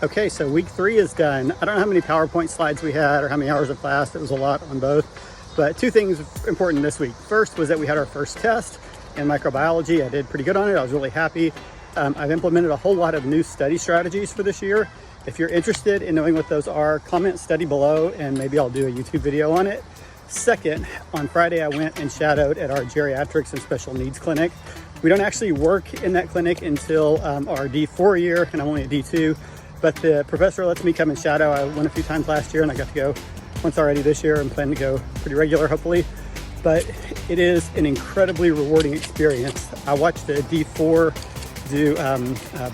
Okay, so week 3 is done. I don't know how many PowerPoint slides we had or how many hours of class. It was a lot on both. But 2 things important this week. First was that we had our first test in microbiology. I did pretty good on it. I was really happy. I've implemented a whole lot of new study strategies for this year. If you're interested in knowing what those are, comment study below and maybe I'll do a YouTube video on it. Second, on Friday I went and shadowed at our Geriatrics and Special Needs clinic. We don't actually work in that clinic until our D4 year, and I'm only a D2. But the professor lets me come and shadow. I went a few times last year and I got to go once already this year and plan to go pretty regular, hopefully. But it is an incredibly rewarding experience. I watched a D4 do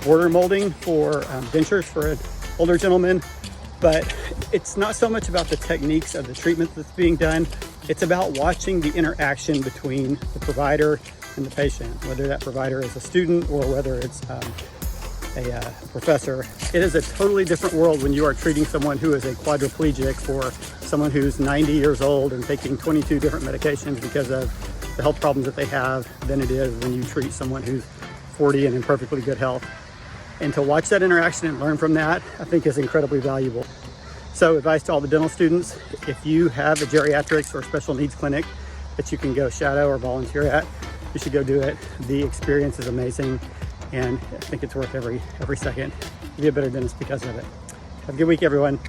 border molding for dentures for an older gentleman, but it's not so much about the techniques of the treatment that's being done. It's about watching the interaction between the provider and the patient, whether that provider is a student or whether it's a professor. It is a totally different world when you are treating someone who is a quadriplegic or someone who's 90 years old and taking 22 different medications because of the health problems that they have than it is when you treat someone who's 40 and in perfectly good health. And to watch that interaction and learn from that, I think is incredibly valuable. So advice to all the dental students, if you have a geriatrics or special needs clinic that you can go shadow or volunteer at, you should go do it. The experience is amazing. And I think it's worth every second. Be a better dentist because of it. Have a good week, everyone.